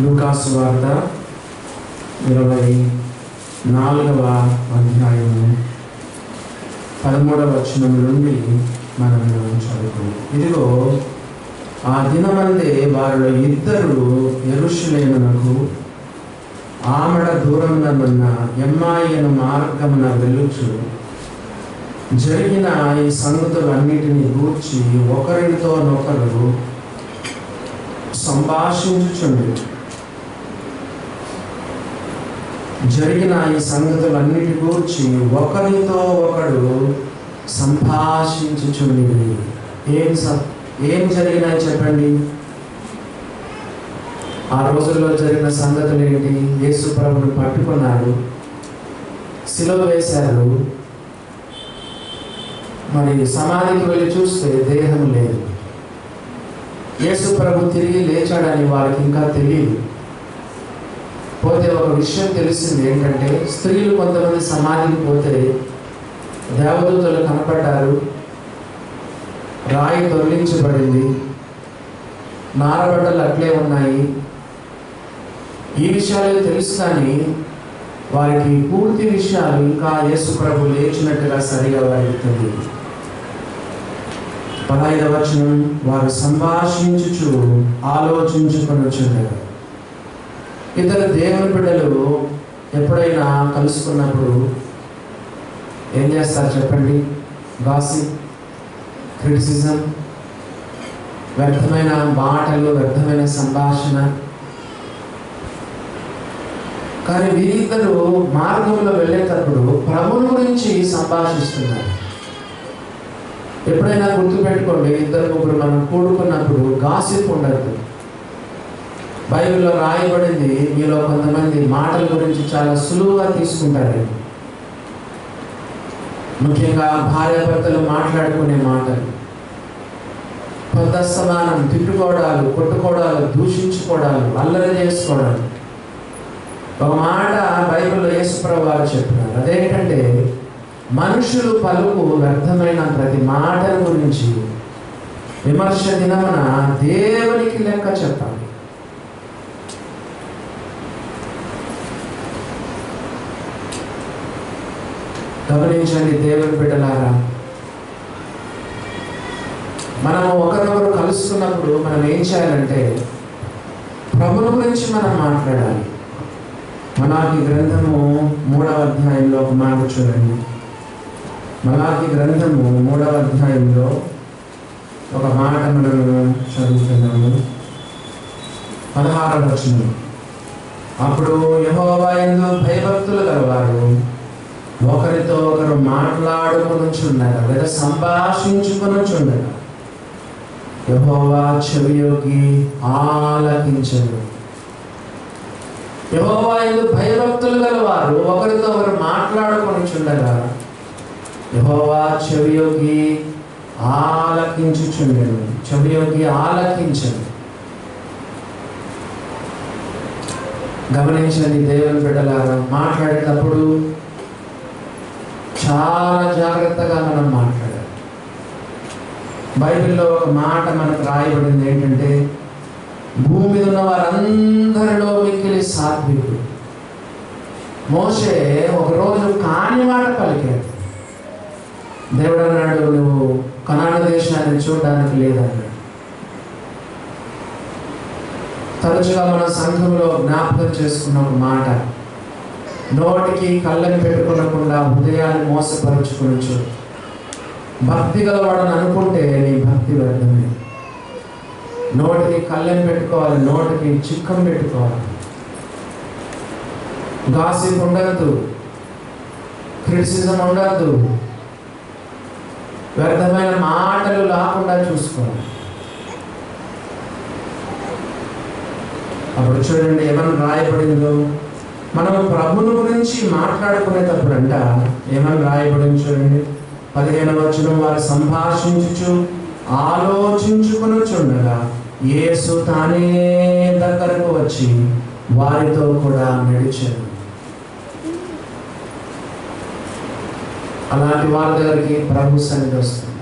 లూకాసు వార్త 24వ అధ్యాయము 13వ వచనం నుండి మనం చదువుకుందాం. ఇదిగో ఆ దినమందే వారిలో ఇద్దరు యెరూషలేమునకు ఆమడ దూరముననున్న ఎమ్మాయిను మార్గమున వెళ్ళుచు జరిగిన ఈ సంగతులన్నిటినీ గూర్చి ఒకరితోనొకరు సంభాషించుచుండెను. జరిగిన ఈ సంగతులన్నిటి గూర్చి ఒకరితో ఒకడు సంభాషించుచుండెను. ఏం జరిగినాయి చెప్పండి? ఆ రోజుల్లో జరిగిన సంగతులు ఏంటి? యేసు ప్రభువును పట్టుకున్నారు, సిలువ వేశారు. మరి సమాధికి వెళ్ళి చూస్తే దేహం లేదు. యేసు ప్రభు తిరిగి లేచాడని వారికి ఇంకా తెలియదు. పోతే ఒక విషయం తెలిసింది ఏంటంటే, స్త్రీలు కొంతమంది సమాధికి పోతే దేవదూతలు కనపడ్డారు, రాయి తొలగించబడింది, నారబట్టలు అట్లే ఉన్నాయి. ఈ విషయాలు తెలుసు, కానీ వారికి పూర్తి విషయాలు ఇంకా యేసు ప్రభు లేచినట్టుగా సరిగా వారికి తెలియదు. 15వ వచనం, వారు సంభాషించుచు ఆలోచించుకొనుచుండెను. ఇద్దరు దేవుని బిడ్డలు ఎప్పుడైనా కలుసుకున్నప్పుడు ఏం చేస్తారు చెప్పండి? గాసిప్, క్రిటిసిజం, వ్యర్థమైన మాటలు, వ్యర్థమైన సంభాషణ. కానీ వీరిద్దరూ మార్గంలో వెళ్ళేటప్పుడు ప్రభువుని గురించి సంభాషిస్తున్నారు. ఎప్పుడైనా గుర్తుపెట్టుకోండి, ఇద్దరు ముగ్గురు మనం కూడుకున్నప్పుడు గాసిప్ ఉండదు. బైబిల్లో రాయబడింది, మీలో కొంతమంది మాటల గురించి చాలా సులువుగా తీసుకుంటారు. ముఖ్యంగా భార్యాభర్తలు మాట్లాడుకునే మాటలు, కొంత సమానం తిట్టుకోవడాలు, కొట్టుకోవడాలు, దూషించుకోవడాలు, అల్లరి చేసుకోవడాలు. ఒక మాట బైబిల్లో యేసుప్రభువు వారు చెప్పినారు. అదేంటంటే, మనుషులు పలుకు వ్యర్థమైన ప్రతి మాట గురించి విమర్శ దినమున దేవునికి లెక్క చెప్పాలి. గమనించండి దేవుని బిడ్డలారా, మనము ఒకరినొకరు కలుసుకున్నప్పుడు మనం ఏం చేయాలంటే, ప్రభువుని గురించి మనం మాట్లాడాలి. మలాకి గ్రంథము 3వ అధ్యాయంలో ఒక మాట చూడండి. మలాకి గ్రంథము 3వ అధ్యాయంలో ఒక మాట మనము చదువుతున్నాము. 16వ వచనం, అప్పుడు యెహోవా యందు భయభక్తులు గలవారు ఒకరితో ఒకరు మాట్లాడుకొనుచుండగా లేదా సంభాషించుకొనుచుండగా యెహోవా చెవియొగ్గి ఆలకించెను. యెహోవా యందు భయభక్తులు గలవారు ఒకరితో ఒకరు మాట్లాడుకొనుచుండగా యెహోవా చెవియొగ్గి ఆలకించుచుండెను. చెవియొగ్గి ఆలకించెను. గమనించండి దేవుని బిడ్డలారా, మాట్లాడేటప్పుడు చాలా జాగ్రత్తగా మనం మాట్లాడాలి. బైబిల్లో ఒక మాట మనకు రాయబడింది ఏంటంటే, భూమి మీద ఉన్న వారందరిలో మిక్కిలి సాత్వికుడు. మోషే ఒకరోజు కాని మాట పలికాడు. దేవుడు అన్నాడు, నువ్వు కనాను దేశాన్ని చూడడానికి లేదన్నాడు. తరచుగా మన సంఘంలో జ్ఞాపకం చేసుకున్న ఒక మాట, నోటికి కళ్ళని పెట్టుకోకుండా హృదయాన్ని మోసపరుచుకోవచ్చు. భక్తి గలవాడని అనుకుంటే నీ భక్తి వ్యర్థమే. నోటికి కళ్ళని పెట్టుకోవాలి, నోటికి చిక్కం పెట్టుకోవాలి. గాసిప్ ఉండద్దు, క్రిటిసిజం ఉండద్దు, వ్యర్థమైన మాటలు లేకుండా చూసుకోవాలి. అప్పుడు చూడండి ఏమని రాయబడిందో. మనం ప్రభుని గురించి మాట్లాడుకునేటప్పుడు అంట ఏమని రాయబడింది చూడండి. 15వ వచనం, వారు సంభాషించుచు ఆలోచించుకొనుచుండగా యేసు తానే దగ్గరకు వచ్చి వారితో కూడా నడిచాడు. అలాంటి వారి దగ్గరికి ప్రభు సన్నిధి వస్తుంది.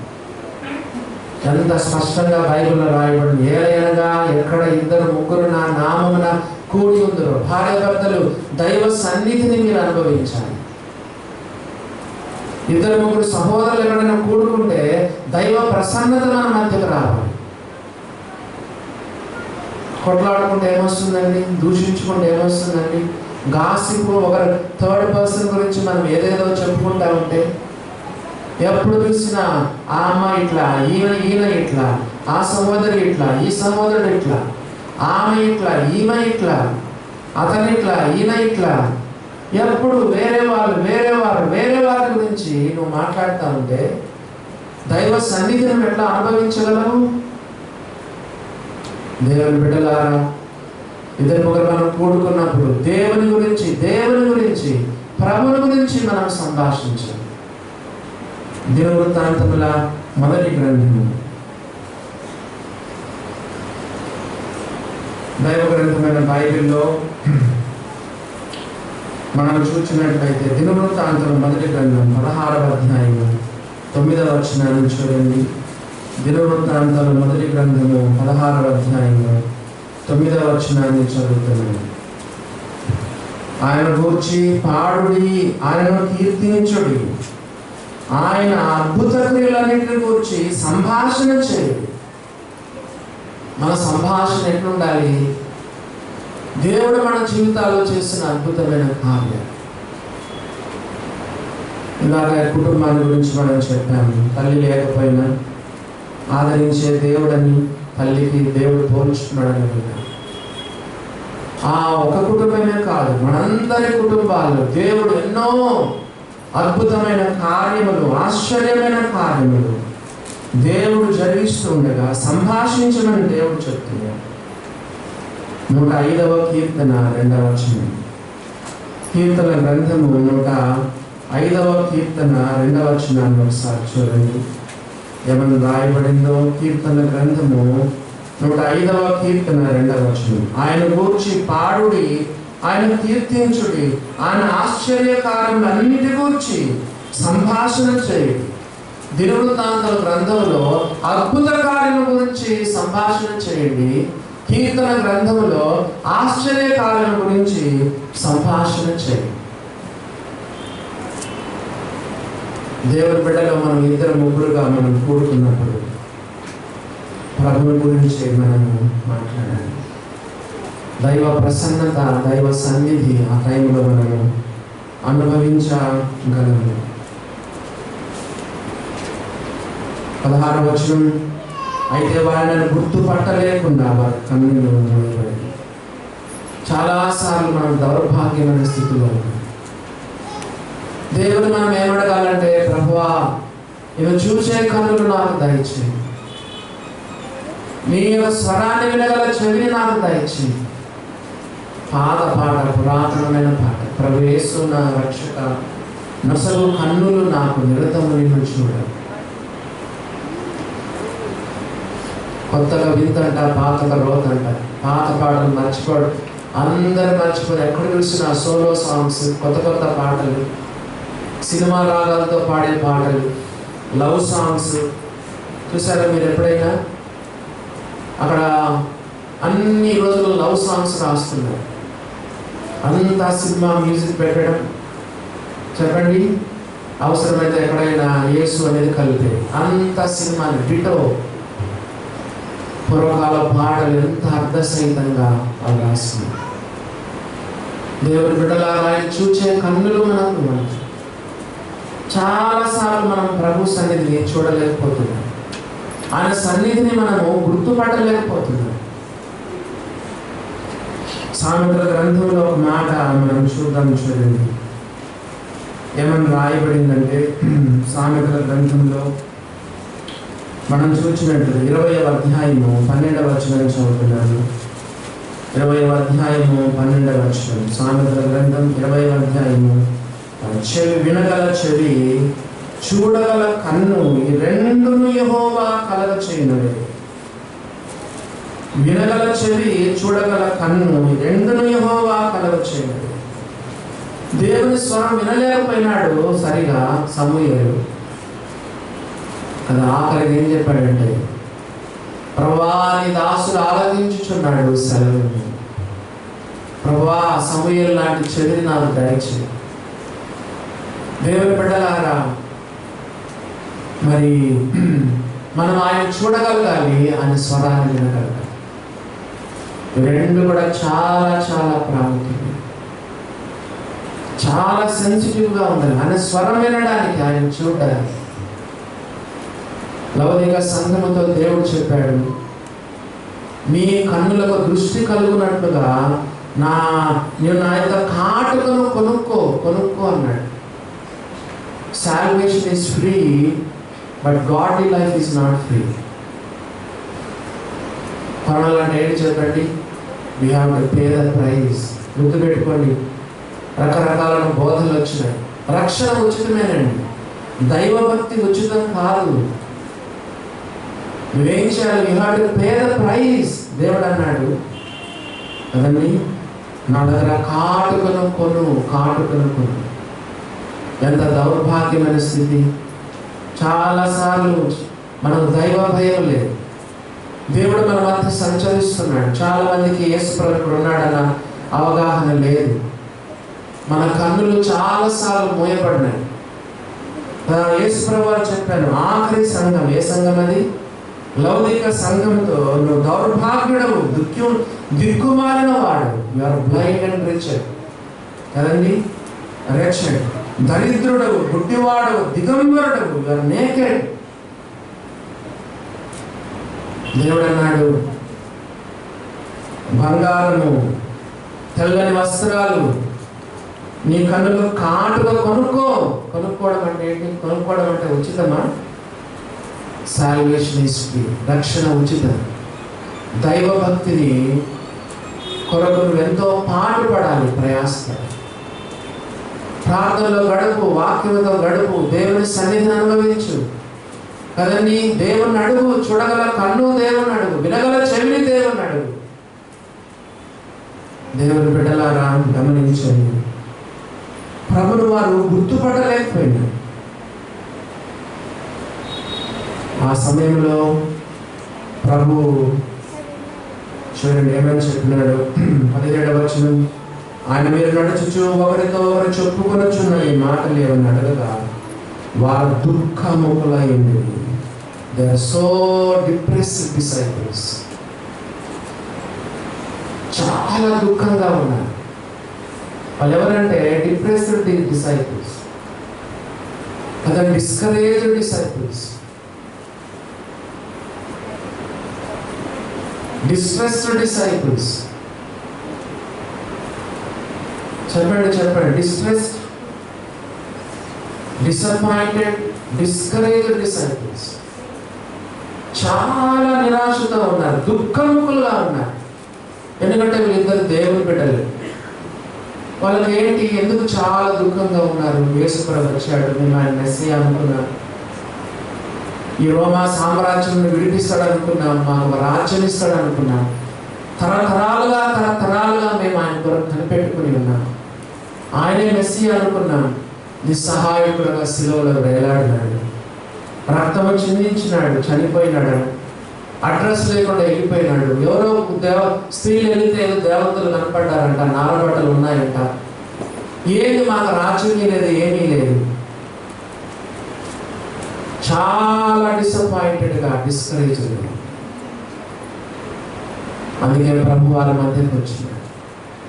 ఎంత స్పష్టంగా బైబిల్లో రాయబడింది. ఏలయనగా ఎక్కడ ఇద్దరు ముగ్గురు నా నామమున కూడి ఉందరో, భార్యాభర్తలు దైవ సన్నిధిని మీరు అనుభవించాలి. ఇద్దరు ముగ్గురు సహోదరులు ఎక్కడైనా కూడుకుంటే దైవ ప్రసన్నత మన మధ్యకు రావాలి. కొట్లాడుకుంటే ఏమొస్తుందండి? దూషించుకుంటే ఏమొస్తుందండి? గాసిపు, ఒకరు థర్డ్ పర్సన్ గురించి మనం ఏదేదో చెప్పుకుంటా ఉంటే, ఎప్పుడు చూసినా ఆ అమ్మాయి ఇట్లా, ఈయన ఇట్లా, ఆ సహోదరి ఇట్లా, ఈ సహోదరుడు ఇట్లా, ఆమె ఇట్లా, ఈమె ఇట్లా, అతను ఇట్లా, ఈయన ఇట్లా, ఎప్పుడు వేరే వాళ్ళ గురించి నువ్వు మాట్లాడుతూ ఉంటే దైవ సన్నిధిని ఎట్లా అనుభవించగలవు? దేవుని బిడ్డలారా, ఇద్దరు ముగ్గురు మనం కూడుకున్నప్పుడు దేవుని గురించి ప్రభుని గురించి మనం సంభాషించాలి. దినవృత్తాంతముల మొదటి గ్రంథము, దైవ గ్రంథమైన బైబిల్లో మనం చూసినట్లయితే దినవృత్తాంతముల మొదటి గ్రంథం 16వ అధ్యాయము 9వ వచనాన్ని చూడండి. దినవృత్తాంతాల మొదటి గ్రంథము 16వ అధ్యాయము 9వ వచనాన్ని చదువుతున్నాను. ఆయన గూర్చి పాడుడి, ఆయనను కీర్తించుడి, ఆయన అద్భుత క్రియలన్నింటిని గూర్చి సంభాషణ చేయుడి. మన సంభాషణ ఎట్లుండాలి? దేవుడు మన జీవితాల్లో చేసిన అద్భుతమైన కార్యం. ఇలాగ కుటుంబాన్ని గురించి మనం చెప్పాము. తల్లి లేకపోయినా ఆదరించే దేవుడని, తల్లికి దేవుడు పోల్చుకున్నాడని విన్నాం. ఆ ఒక కుటుంబమే కాదు, మనందరి కుటుంబాల్లో దేవుడు ఎన్నో అద్భుతమైన కార్యములు, ఆశ్చర్యమైన కార్యములు దేవుడు జరిగిస్తూ ఉండగా సంభాషించమని దేవుడు చెప్తున్నాడు. 105వ కీర్తన 2వ వచనం. కీర్తన గ్రంథము 105వ కీర్తన 2వ వచనాన్ని ఒకసారి చూడండి. ఏమన్నా రాయబడిందో? కీర్తన గ్రంథము 105వ కీర్తన 2వ వచనం. ఆయన గూర్చి పాడుడి, ఆయన కీర్తించుడి, ఆయన ఆశ్చర్యకార్యములన్నిటి గూర్చి సంభాషణ చేయుడి. దినవృత్తాంతాల గ్రంథంలో అద్భుత కార్యముల గురించి సంభాషణ చేయండి. కీర్తన గ్రంథంలో ఆశ్చర్యకార్యం గురించి సంభాషణ చేయండి. దేవుని బిడ్డలో మనం ఇద్దరు ముగ్గురుగా మనం కూడుకున్నప్పుడు ప్రభుని గురించి మనము మాట్లాడాలి. దైవ ప్రసన్నత, దైవ సన్నిధి ఆ టైంలో మనము అనుభవించగలము. 16వ వచనం. అయితే వారిని గుర్తుపట్టలేకుండా వారి కన్నులు మూయబడి. చాలాసార్లు మనం దౌర్భాగ్యమైన స్థితిలో ఉన్నాం. దేవుడు మనం ఏమడగాలంటే, ప్రభువా నేను చూసే కన్నులు నాకు దయచేయి, నీ యొక్క స్వరాన్ని వినగల చెవిని నాకు దయచేయి. పాత పాట, పురాతనమైన పాట. ప్రభు యేసు నా రక్షక, నొసలు కన్నులు నాకు నిరతము నిన్ను చూడాలి. కొత్తగా వింతంట, పాతగా రోతంట. పాత పాటలు మర్చిపోడు, అందరు మర్చిపోయి ఎక్కడ చూసినా సోలో సాంగ్స్, కొత్త పాటలు, సినిమా రాగాలతో పాడే పాటలు, లవ్ సాంగ్స్. చూసారా మీరు ఎప్పుడైనా? అక్కడ అన్ని రోజులు లవ్ సాంగ్స్ రాస్తున్నారు. అంతా సినిమా మ్యూజిక్ పెట్టడం. చెప్పండి, అవసరమైతే ఎక్కడైనా యేసు అనేది కలిపే అంత సినిమా డిటో. పూర్వకాల పాటలు ఎంత అర్థసహితంగా వాళ్ళు రాస్తున్నారు. దేవుడి బిడ్డలారా, ఆయన చూచే కన్నులు మనకు చాలాసార్లు మనం ప్రభు సన్నిధిని చూడలేకపోతున్నాం. ఆయన సన్నిధిని మనము గుర్తుపట్టలేకపోతున్నాం. సామెతల గ్రంథంలో ఒక మాట మనం చూద్దాం. చూడండి ఏమని రాయబడిందంటే, సామెతల గ్రంథంలో మనం చూసినట్లు 20వ అధ్యాయము 12వ వచనం చదువుతున్నాను. 20వ అధ్యాయము 12వ వచనం. సామెతల గ్రంథం 20వ అధ్యాయము. చెవి, వినగల చెవి, చూడగల కన్ను, ఈ రెండును యెహోవా కలగ చేయనవే. వినగల చెవి, చూడగల కన్ను, ఈ రెండును యెహోవా కలగ చేయనవే. దేవుని స్వరం వినలేకపోయినాడు సరిగా సమూయేలు. అది ఆఖరికి ఏం చెప్పాడంటే, ప్రభువా నీ దాసుడు ఆరాధించుచున్నాడు, సెలవు. ప్రభువా సమూయేలు లాంటి చెవిని నాకు దయచేయి. దేవుని బిడ్డలారా, మరి మనం ఆయన చూడగలగాలి, ఆయన స్వరాన్ని వినగలగాలి. రెండు కూడా చాలా చాలా ప్రాముఖ్యం, చాలా సెన్సిటివ్గా ఉండాలి. ఆయన స్వరం వినడానికి, ఆయన చూడడానికి. లౌకిక సంఘముతో దేవుడు చెప్పాడు, మీ కన్నులకు దృష్టి కలుగునట్లుగా నేను నా యొక్క కాటుకను కొనుక్కో అన్నాడు. Salvation is free, but godly life is not free. కొనాలంటే ఏంటి చెప్పండి? We have to pay the price. గుర్తుపెట్టుకోండి, రకరకాల బోధలు వచ్చినాయి. రక్షణ ఉచితమేనండి, దైవభక్తి ఉచితం కాదు. నువ్వేం చేయాలి? You have to pay the price. దేవుడు అన్నాడు కదండి, నా దగ్గర కాటుకను కొను. ఎంత దౌర్భాగ్యమైన స్థితి. చాలాసార్లు మనకు దైవ భయం లేదు. దేవుడు మన మధ్య సంచరిస్తున్నాడు. చాలా మందికి యేసు ప్రభువు ఉన్నాడన్న అవగాహన లేదు. మన కన్నులు చాలాసార్లు మూయబడినాయి. యేసు ప్రభువు చెప్పాను, ఆఖరి సంఘం ఏ సంఘం అది? లౌకిక సంఘంతో నువ్వు దౌర్భాగ్యుడవు, దిక్కుమాలిన వాడు. యువర్ బ్లైండ్ అండ్ రిచెడ్ కదండి, రిచెడ్, దరిద్రుడవు, గుడ్డివాడవు, దిగంబరుడవు, యువర్ నేకెడ్. దేవుడు అన్నాడు, బంగారము, తెల్లని వస్త్రాలు, నీ కన్నులు కాటుగా కొనుక్కోవడం అంటే ఏంటి? కొనుక్కోవడం అంటే ఉచితమా? Salvation is free. రక్షణ ఉచితం. దైవభక్తిని కొరకు నువ్వు ఎంతో పాటుపడాలి, ప్రయాసపడాలి. ప్రార్థనలో గడుపు, వాక్యంతో గడుపు, దేవుని సన్నిధిని అనుభవించు కదండి. దేవుని అడుగు, చూడగల కన్ను దేవుని అడుగు, వినగల చెవిని దేవుని అడుగు. దేవుని బిడ్డలారా గమనించండి, ప్రభును వారు గుర్తుపట్టలేకపోయినారు. ఆ సమయంలో ప్రభు చూడండి ఏమని చెప్పినాడు. 17వ వచనం, ఆయన మీరు నడుచుచు ఒకరితో ఒకరు చెప్పుకొనొచ్చున్న ఈ మాటలు ఏమని అడగగా వారు దుఃఖముఖులై ఉండేది. They are so depressed disciples. చాలా దుఃఖంగా ఉన్నారు. వాళ్ళు ఎవరంటే డిప్రెస్డ్ డిసైపుల్స్ కదా, డిస్కరేజ్డ్ డిసైపుల్స్, డిస్ట్రెస్డ్ డిసైపుల్స్. చెప్పండి. Distressed, disappointed, discouraged disciples. చాలా నిరాశతో ఉన్నారు, దుఃఖముఖులుగా ఉన్నారు. ఎందుకంటే వీళ్ళిద్దరు దేవుని బిడ్డలు. వాళ్ళకి ఏంటి, ఎందుకు చాలా దుఃఖంగా ఉన్నారు? యేసు ప్రభు వచ్చాడు, మేము ఆయన మెస్సియా అనుకున్నాం, ఈ రోమా సామ్రాజ్యం విడిపిస్తాడు అనుకున్నాం, మాకు రాజ్యం ఇస్తాడు అనుకున్నాం, తరతరాలుగా మేము ఆయన కొరకు కనిపెట్టుకుని ఉన్నాం, ఆయనే మెస్సియా అనుకున్నాం. నిస్సహాయకుడుగా శిలువలో వేలాడినాడు, రక్తము చిందించినాడు, చనిపోయినాడు, అడ్రస్ లేకుండా వెళ్ళిపోయినాడు. ఎవరో స్త్రీలు వెళితే ఏదో దేవతలు కనపడ్డారంట, నారబట్టలు ఉన్నాయంట. ఏది మాకు రాజ్యం లేదు, ఏమీ లేదు. చాలా డిసప్పాయింటెడ్గా, డిస్కరేజ్డ్గా. అందుకే ప్రభు వాళ్ళ మధ్యకి వచ్చినాడు.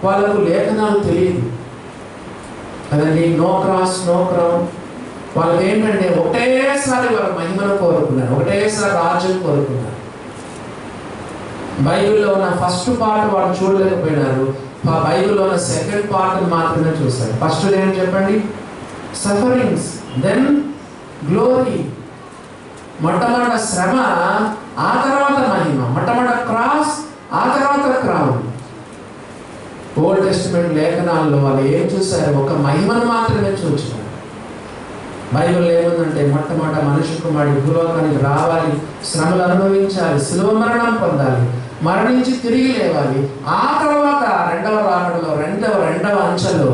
వాళ్ళకు లేఖనాలు తెలియదు కదండి, నో క్రాస్ నో క్రౌన్. వాళ్ళకి ఏంటంటే ఒకటేసారి వాళ్ళ మహిమను కోరుకున్నారు, ఒకటేసారి రాజ్యం కోరుకున్నారు. బైబిల్లో ఉన్న ఫస్ట్ పార్ట్ వాళ్ళు చూడలేకపోయినారు, బైబిల్లో ఉన్న సెకండ్ పార్ట్ మాత్రమే చూస్తారు. ఫస్ట్ ఏంటి చెప్పండి? Sufferings, then glory. మొట్టమొదట శ్రమ, ఆ తర్వాత మహిమ. మొట్టమొదట క్రాస్, ఆ తర్వాత క్రౌన్. ఓల్డ్ టెస్టిమెంట్ లేఖనాల్లో వాళ్ళు ఏం చూశారు? ఒక మహిమను మాత్రమే చూశారు. బైబిల్ ఏముందంటే మొట్టమొదట మనిషి కుమారుడు భూలోకానికి రావాలి, శ్రమలు అనుభవించాలి, శిలువ మరణం పొందాలి, మరణించి తిరిగి లేవాలి. ఆ తర్వాత రెండవ రాకడలో రెండవ అంచెలో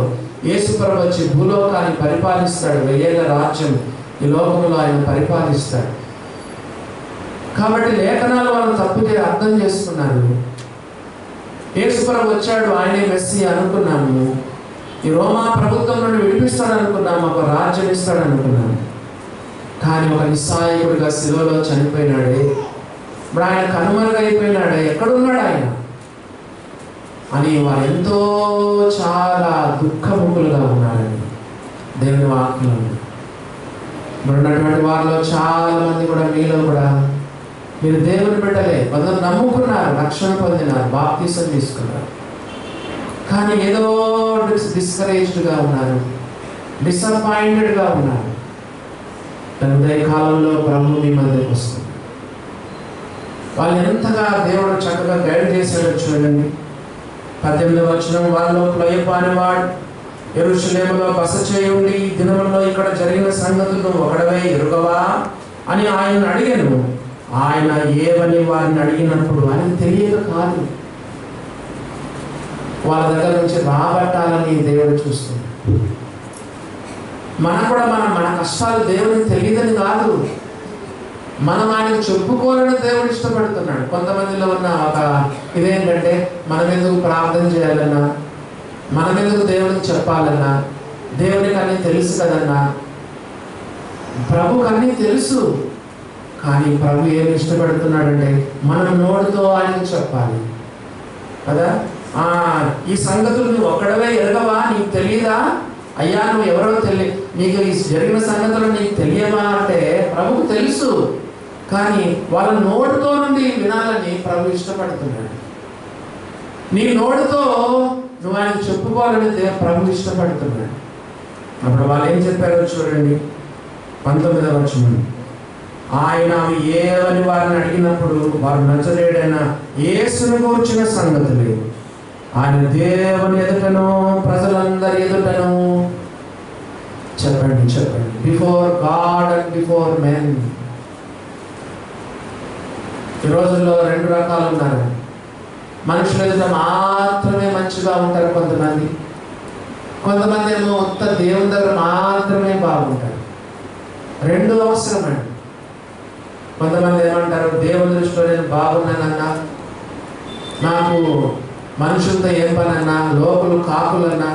యేసుప్రభు వచ్చి భూలోకాన్ని పరిపాలిస్తాడు. 1000 ఏళ్ల రాజ్యం ఈ లోకంలో ఆయన పరిపాలిస్తాడు. కాబట్టి లేఖనాలు వాళ్ళు తప్పుగా అర్థం చేసుకున్నారు. యేసుప్రభు వచ్చాడు, ఆయనే మెస్సీ అనుకున్నాము. ఈ రోమా ప్రభుత్వం నుండి విడిపిస్తాడు అనుకున్నాము, ఒక రాజ్యం ఇస్తాడు అనుకున్నాము. కానీ ఒక నిస్సహాయకుడిగా శిలువలో చనిపోయినాడే, ఇప్పుడు ఆయన కనుమరుగైపోయినాడే, ఎక్కడున్నాడు ఆయన అని వారు ఎంతో చాలా దుఃఖముఖులుగా ఉన్నారండి. దేవుని వాక్యం ఇప్పుడు ఉన్నటువంటి వారిలో చాలా మంది కూడా, మీలో కూడా మీరు దేవుని బిడ్డలే, కొందరు నమ్ముకున్నారు, రక్షణ పొందినారు, బాప్తిసం తీసుకున్నారు, కానీ ఏదో డిస్కరేజ్డ్గా ఉన్నారు, డిసప్పాయింటెడ్గా ఉన్నారు. ఉదయ కాలంలో ప్రభు మీ మధ్యకి వస్తుంది. వాళ్ళు ఎంతగా దేవుడు చక్కగా గైడ్ చేశాడో చూడండి. 18వ వచనం, వాళ్ళలో క్లోయపానివాడు యెరూషలేములో బస చేయుండి ఈ దినముల్లో ఇక్కడ జరిగిన సంగతులను ఒకడవే ఎరుగవా అని ఆయన అడిగాను. ఆయన ఏమని వారిని అడిగినప్పుడు ఆయన తెలియక కాదు, వాళ్ళ దగ్గర నుంచి రాబట్టాలని దేవుడు చూస్తుంది. మనం కూడా మన కష్టాలు దేవుడికి తెలియదని కాదు, మనం ఆయనకు చెప్పుకోవాలని దేవుడు ఇష్టపడుతున్నాడు. కొంతమందిలో ఉన్న ఒక ఇదేంటంటే, మనం ఎందుకు ప్రార్థన చేయాలన్నా, మనం ఎందుకు దేవుడికి చెప్పాలన్నా, దేవునికి అన్నీ తెలుసు కదన్నా. ప్రభుకి అన్నీ తెలుసు, కానీ ప్రభు ఏమి ఇష్టపడుతున్నాడంటే మనం నోటితో ఆయనకు చెప్పాలి కదా. ఈ సంగతులు నువ్వు ఒక్కడవే ఎరగవా, నీకు తెలియదా అయ్యా, నువ్వు ఎవరో నీకు ఈ జరిగిన సంగతులు నీకు తెలియవా అంటే ప్రభుకు తెలుసు, కానీ వాళ్ళ నోటితో నుండి వినాలని ప్రభు ఇష్టపడుతున్నాడు. నీ నోటితో నువ్వు ఆయనకు చెప్పుకోవాలని ప్రభు ఇష్టపడుతున్నాడు. అప్పుడు వాళ్ళు ఏం చెప్పారో చూడండి, 19వ వచనం. ఆయన అవి ఏవని వారిని అడిగినప్పుడు వారు నజరేయుడైన యేసును గూర్చిన సంగతులు ఆయన దేవుని ఎదుటను ప్రజలందరి ఎదుటను చెప్పండి, before God and before men. ఈ రోజుల్లో 2 రకాలు ఉన్నారు. మనుషుల ఎదుట మాత్రమే మంచిగా ఉంటారు కొంతమంది ఏమో ఉత్త దేవుని దగ్గర మాత్రమే బాగుంటారు. 2 అవసరమండి. కొంతమంది ఏమంటారు, దేవుని దృష్టిలో నేను బాగున్నానన్నా, నాకు మనుషులతో ఏం పనన్నా, లోకులు కాకులన్నా.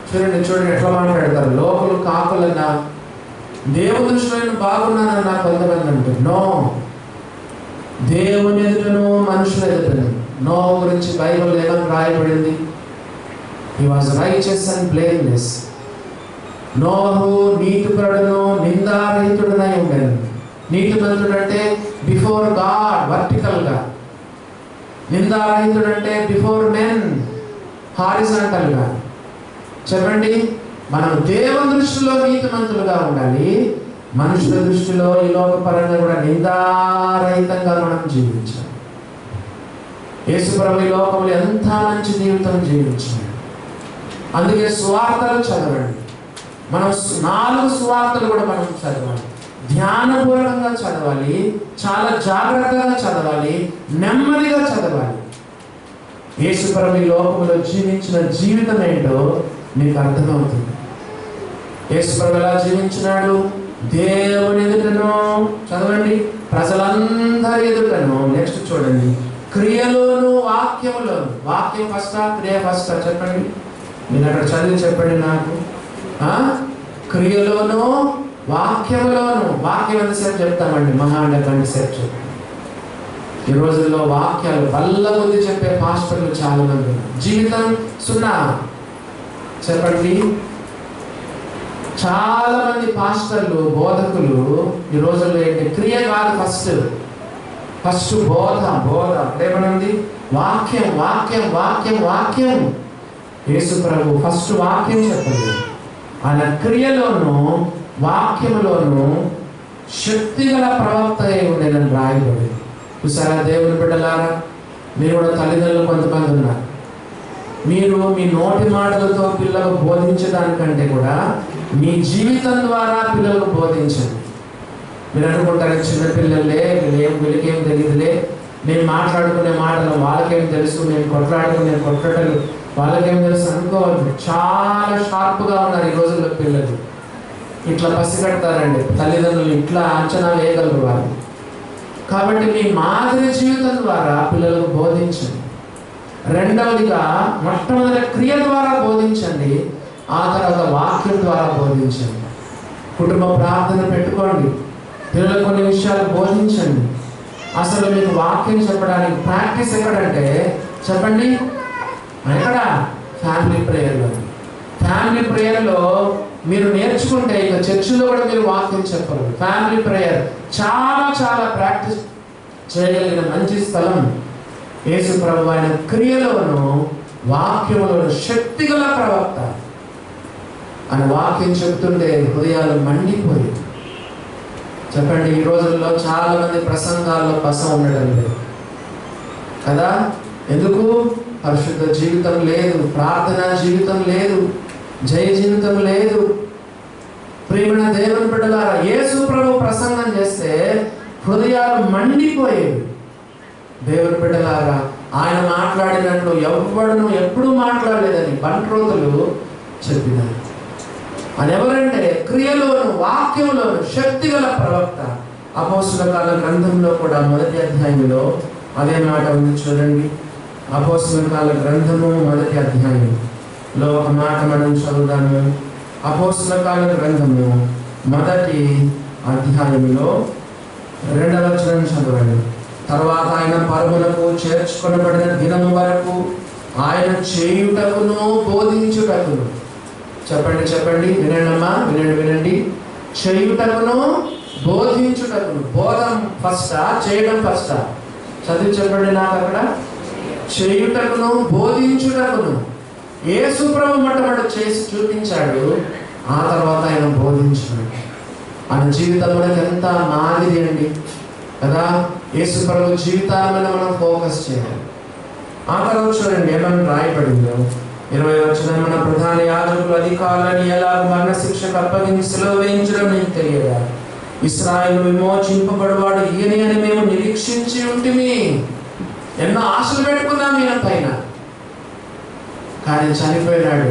చూడండి ఎట్లా మాట్లాడతారు, లోకులు కాకులన్నా దేవుని దృష్టిలో నేను బాగున్నానన్నా కొంతమంది అంటారు. నో, దేవుని ఎదుటను మనుషుల ఎదుటను. నో గురించి బైబిల్ ఏమని రాయబడింది? He was righteous and blameless. నోహు నీతిపరుడును నిందారహితుడనై ఉండెను. నీతిమంతుడు అంటే బిఫోర్ గాడ్ వర్టికల్గా, నిందారహితుడు అంటే బిఫోర్ మెన్ హారిజాంటల్గా. చెప్పండి, మనం దేవుని దృష్టిలో నీతిమంతులుగా ఉండాలి, మనుషుల దృష్టిలో ఈ లోకపరంగా కూడా నిందారహితంగా మనం జీవించాలి. యేసుప్రభు ఈ లోకంలో ఎంత మంచి జీవితం జీవించాడు. అందుకే సువార్తలు చదవండి. మనం 4 సువార్తలు కూడా మనం చదవాలి, ధ్యానపూర్వకంగా చదవాలి, చాలా జాగ్రత్తగా చదవాలి, నెమ్మదిగా చదవాలి. యేసుప్రభు ఈ లోకంలో జీవించిన జీవితం ఏంటో మీకు అర్థమవుతుంది. యేసుప్రభు ఎలా జీవించినాడు? దేవుని ఎదుటను చదవండి, ప్రజలందరి ఎదుటను. నెక్స్ట్ చూడండి, క్రియలోను వాక్యములోను. వాక్యం ఫస్టా, క్రియ ఫస్టా? చెప్పండి, నేను అక్కడ చదివి చెప్పండి నాకు. క్రియలోను వాక్యములోను. వాక్యం ఎంతసేపు చెప్తామండి? మహాండ గంట సేపు చెప్తాం. ఈ రోజుల్లో వాక్యాలు బల్ల బుద్ధి చెప్పే పాస్టర్లు చాలా మంది, జీవితం 0. చెప్పండి, చాలా మంది పాస్టర్లు, బోధకులు ఈ రోజుల్లో ఏంటి, క్రియ కాదు, ఫస్ట్ బోధ. ఏమనుంది? వాక్యం వాక్యం వాక్యం వాక్యం. యేసు ప్రభు ఫస్ట్ వాక్యం చెప్పలేదు, ఆయన క్రియలోను వాక్యములోను శక్తిగల ప్రవక్త అయి ఉండేదని రాయబడి. చూసారా దేవుని బిడ్డలారా, మీరు కూడా తల్లిదండ్రులు కొంతమంది ఉన్నారు. మీరు మీ నోటి మాటలతో పిల్లలకు బోధించడానికంటే కూడా మీ జీవితం ద్వారా పిల్లలకు బోధించండి. మీరు అనుకుంటారు, చిన్నపిల్లలే, వీళ్ళకేం తెలియదులే, నేను మాట్లాడుకునే మాటలు వాళ్ళకేం తెలుసు, నేను కొట్లాడుకునే కొట్లాటలు వాళ్ళకేం తెలుసు అనుకోవద్దు. చాలా షార్ప్గా ఉన్నారు ఈ రోజుల్లో పిల్లలు. ఇట్లా పసిగడతారండి తల్లిదండ్రులు, ఇట్లా అంచనా వేయగలరు వాళ్ళు. కాబట్టి మీ మాదిరి జీవితం ద్వారా పిల్లలకు బోధించండి. రెండవదిగా మొట్టమొదటి క్రియ ద్వారా బోధించండి, ఆ తర్వాత వాక్యం ద్వారా బోధించండి. కుటుంబ ప్రార్థన పెట్టుకోండి, పిల్లలకు కొన్ని విషయాలు బోధించండి. అసలు మీకు వాక్యం చెప్పడానికి ప్రాక్టీస్ ఎక్కడంటే చెప్పండి, ఎక్కడ? ఫ్యామిలీ ప్రేయర్లో. ఫ్యామిలీ ప్రేయర్లో మీరు నేర్చుకుంటే ఇక చర్చిలో కూడా మీరు వాక్యం చెప్పరు. ఫ్యామిలీ ప్రేయర్ చాలా చాలా ప్రాక్టీస్ చేయగలిగిన మంచి స్థలం. యేసు ప్రభు ఆయన క్రియలోను వాక్యములోను శక్తిగల ప్రవక్త అని వాక్యం చెప్తుంటే హృదయాలు మండిపోయి. చెప్పండి, ఈ రోజుల్లో చాలా మంది ప్రసంగాల్లో పస ఉండడం లేదు కదా. ఎందుకు? పరిశుద్ధ జీవితం లేదు, ప్రార్థనా జీవితం లేదు, జయ జీవితం లేదు. ప్రియమైన దేవుని బిడ్డలారా, యేసు ప్రభు ప్రసంగం చేస్తే హృదయాలు మండిపోయేవి. దేవుని బిడ్డలారా, ఆయన మాట్లాడినట్లు ఎవ్వడును ఎప్పుడూ మాట్లాడలేదని బంట్రోతులు చెప్పినారు. అని ఎవరంటే క్రియలోను వాక్యంలోను శక్తిగల ప్రవక్త. అపోస్తుల కాల గ్రంథంలో కూడా మొదటి అధ్యాయంలో అదే మాట ఉంది. చూడండి, అపోస్తుల కాల గ్రంథము మొదటి అధ్యాయంలో ఒక మాట మనం చదువుదాము. అపోస్తుల కాల గ్రంథము మొదటి అధ్యాయంలో 2వ వచనం చదవండి. తర్వాత ఆయన పరమునకు చేర్చుకొనబడిన దినము వరకు ఆయన చేయుటకును బోధించుటకును. చెప్పండి చెప్పండి, వినండమ్మా, వినండి. చేయుటకును బోధించుటకును. బోధం ఫస్టా, చేయడం ఫస్టా? చదివి చెప్పండి నాకు అక్కడ. చేయుటకును బోధించుటకును. యేసు ప్రభు మొట్టమొదటి చేసి చూపించాడు, ఆ తర్వాత ఆయన బోధించాడు. ఆయన జీవితం మనకి ఎంత మాదిరి అండి కదా. యేసు ప్రభు జీవితాల మీద మనం ఫోకస్ చేయాలి. ఆ తర్వాత చూడండి ఏమని రాయబడిందో 20వ వచనం. మన ప్రధాన యాజకులు అధికారులని ఎలా మరణ శిక్షకు అప్పగించి సిలువ వేయించడం నీకు తెలియదా? ఇశ్రాయేలు విమోచింపబడువాడు ఈయనే అని మేము నిరీక్షించి ఉంటిమి. ఎన్నో ఆశలు పెట్టుకున్నాం ఈయన పైన, కానీ చనిపోయినాడు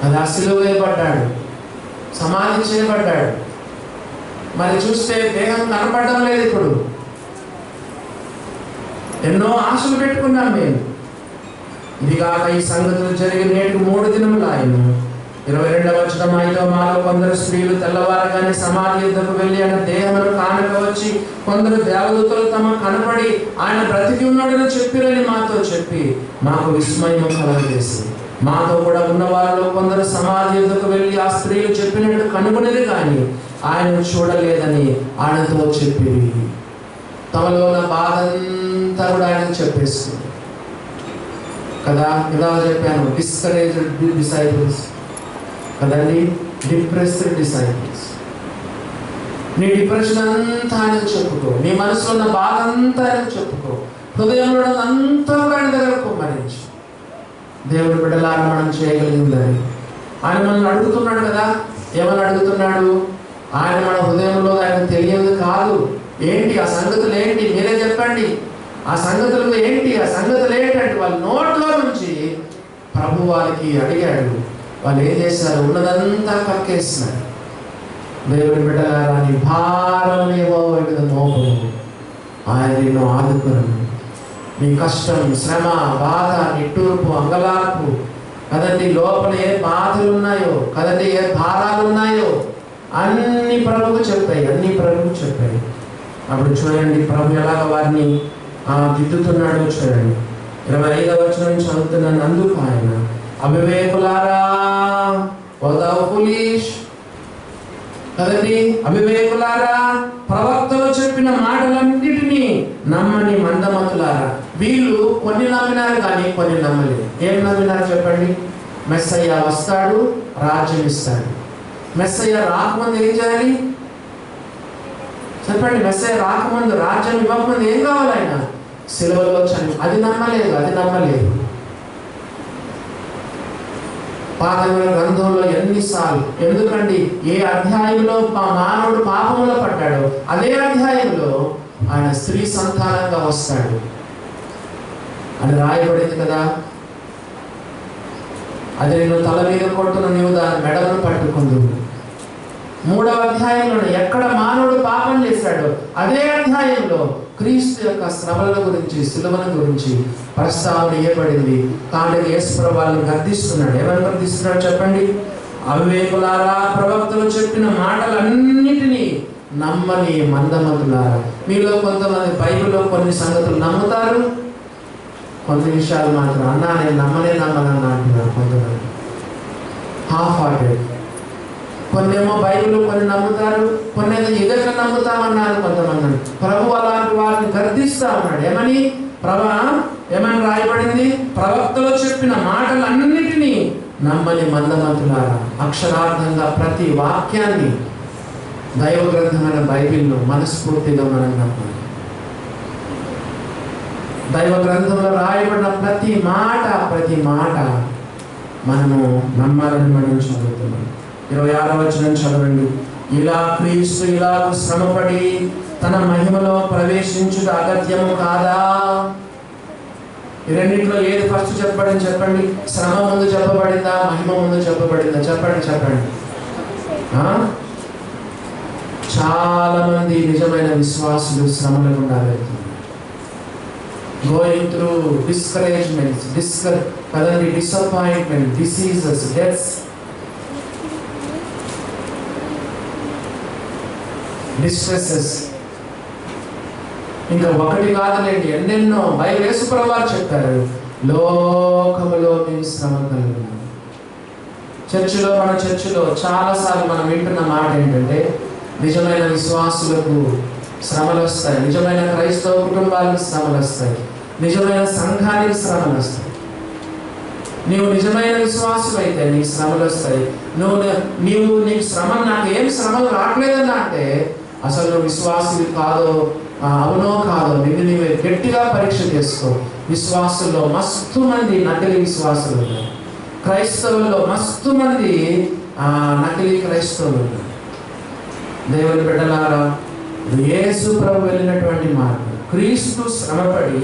కదా, సిలువ వేయబడ్డాడు, సమాధి చేయబడ్డాడు. మరి చూస్తే దేహం కనపడడం లేదు. ఇప్పుడు ఎన్నో ఆశలు పెట్టుకున్నాం మేము. ఇదిగాక ఈ సంగతులు జరిగి నేటికి 3 దినములు ఆయన. 22వ వచనం. అయితే మాలో కొందరు స్త్రీలు తెల్లవారగానే సమాధి యుద్ధకు వెళ్ళి ఆయన దేహమును కానక వచ్చి, కొందరు దేవదూతలు తమ కనపడి ఆయన బ్రతికి ఉన్నాడని చెప్పిరని మాతో చెప్పి మాకు విస్మయం కలగజేసి, మాతో కూడా ఉన్న వారిలో కొందరు సమాధి యుద్ధకు వెళ్ళి ఆ స్త్రీలు చెప్పినట్టు కనుగొనేది కానీ ఆయన చూడలేదని ఆయనతో చెప్పి తమలో ఉన్న బాధ అంతా కూడా ఆయన చెప్పేస్తుంది కదా. ఇలా చెప్పాను, డిస్కరేజ్డ్ డిసైపుల్స్ కదండి, డిప్రెస్డ్ డిసైపుల్స్. నీ డిప్రెషన్ అంతా ఆయన చెప్పుకో, నీ మనసులో ఉన్న బాధ అంతా ఆయన చెప్పుకో, హృదయంలో అంతా కూడా ఆయన దగ్గర కుమ్మరించు. దేవుడి బిడ్డలారా, మనం చేయగలిగిందని ఆయన మనల్ని అడుగుతున్నాడు కదా. ఏమని అడుగుతున్నాడు? ఆయన మన హృదయంలో ఆయన తెలియదు కాదు. ఏంటి ఆ సంగతులు? ఏంటి మీరే చెప్పండి. ఆ సంగతులు ఏంటి? ఆ సంగతులు ఏంటంటే వాళ్ళ నోట్లో నుంచి ప్రభు వారికి అడిగాడు. వాళ్ళు ఏం చేశారు? ఉన్నదంతా కక్కేస్తున్నారు. దేవుడి బిడ్డలారా, నీ భారమేమో మీద మోపము, ఆయన నిన్ను ఆదుకును. నీ కష్టం, శ్రమ, బాధ, నిట్టూర్పు, అంగలార్పు కదండి, లోపల ఏ బాధలు ఉన్నాయో కదండి, ఏ భారాలు ఉన్నాయో అన్ని ప్రభుకు చెప్పాయి, అన్ని ప్రభుకు చెప్పాయి. అప్పుడు చూడండి ప్రభు ఎలాగ వారిని దిద్దుతున్నాడు. చూడండి 25వ వచనం చదువుతున్నాను. అందుకు ఆయన, అవివేకులారా, కదండి, అవివేకులారా, ప్రవక్తలు చెప్పిన మాటలన్నిటినీ నమ్మని మందమతులారా. వీళ్ళు కొన్ని నమ్మినారు కానీ కొన్ని నమ్మలేదు. ఏం నమ్మినారు చెప్పండి? మెస్సయ్య వస్తాడు, రాజ్యం ఇస్తాడు. మెస్సయ్య రాకముందు ఏం చేయాలి చెప్పండి? మెస్సయ్య రాకముందు, రాజ్యం ఇవ్వకముందు ఏం కావాలి? ఆయన సిలువలో చని. అది నమ్మలేదు, అది నమ్మలేదు. పాత గ్రంథంలో ఎన్నిసార్లు, ఎందుకండి ఏ అధ్యాయంలో మానవుడు పాపంలో పడ్డాడో అదే అధ్యాయంలో ఆయన స్త్రీ సంతానంగా వస్తాడు అని రాయబడింది కదా. అది నేను తల మీద కొట్టును, నీవు దాని మెడలను పట్టుకుందు. 3వ అధ్యాయంలో ఎక్కడ మానవుడు పాపం చేశాడో అదే అధ్యాయంలో క్రీస్తు యొక్క శ్రమల గురించి, సిలువల గురించి ప్రస్తావన ఇవ్వబడింది. కానీ యేసు ప్రభువు వాళ్ళని గద్దిస్తున్నాడు. ఏమని గద్దిస్తున్నాడు చెప్పండి? అవివేకులారా, ప్రవక్తలు చెప్పిన మాటలన్నిటినీ నమ్మని మందమతులారా. మీలో కొంతమంది బైబిల్లో కొన్ని సంగతులు నమ్ముతారు, కొన్ని విషయాలు మాత్రం అన్నా నేను నమ్మనన్నా అంటున్నారు కొంతమంది. Half hearted. కొన్నేమో బైబిల్ కొన్ని నమ్ముతారు, కొన్ని ఇదెక్కడ నమ్ముతామన్నారు కొంతమంది. ప్రభు అలాంటి వారిని గర్దిస్తా ఉన్నాడు. ఏమని? ఏమని రాయబడింది? ప్రవక్తలు చెప్పిన మాటలన్నిటినీ నమ్మని మందమతులారా. అక్షరార్థంగా ప్రతి వాక్యాన్ని దైవ గ్రంథమైన బైబిల్ను మనస్ఫూర్తిగా మనం నమ్మాలి. దైవ గ్రంథంలో రాయబడిన ప్రతి మాట మనము నమ్మాలని మనం చదువుతున్నాం. 26వ వచనం చదవండి. ఇలా క్రీస్తు ఇలాగూ శ్రమపడి తన మహిమలో ప్రవేశించుట అగత్యము కాదా? ఈ రెండింటిలో ఏది ఫస్ట్ చెప్పబడింది చెప్పండి? శ్రమ ముందు చెప్పబడిందా, మహిమ ముందు చెప్పబడిందా? చెప్పండి. చాలా మంది నిజమైన విశ్వాసులు శ్రమల గుండా వెళ్తున్నారు. Going through discouragements, disappointment, diseases, deaths, distresses. ఇంకా ఒకటి కాదులేండి, ఎన్నెన్నో. యేసు ప్రభువు వారు చెప్పారు, లోకములో మీ శ్రమ కలుగును. మన చర్చిలో చాలాసార్లు మనం వింటున్న మాట ఏంటంటే, నిజమైన విశ్వాసులకు శ్రమలు వస్తాయి, నిజమైన క్రైస్తవ కుటుంబాలకు శ్రమలు వస్తాయి, నిజమైన సంఘానికి శ్రమలు వస్తాయి. నీవు నిజమైన విశ్వాసం అయితే నీకు శ్రమలు వస్తాయి. నీకు శ్రమ, నాకు ఏం శ్రమలు రావట్లేదన్నా అంటే అసలు నువ్వు విశ్వాసులు కాదో, అవునో కాదో నీవే గట్టిగా పరీక్ష చేసుకో. విశ్వాసుల్లో మస్తు మంది నకిలీ విశ్వాసులు ఉన్నారు. క్రైస్తవుల్లో మస్తు మంది నకిలీ క్రైస్తవులు ఉన్నారు. దేవుని బిడ్డలారా, యేసు ప్రభు వెళ్ళినటువంటి మార్గం. క్రీస్తు శ్రమపడి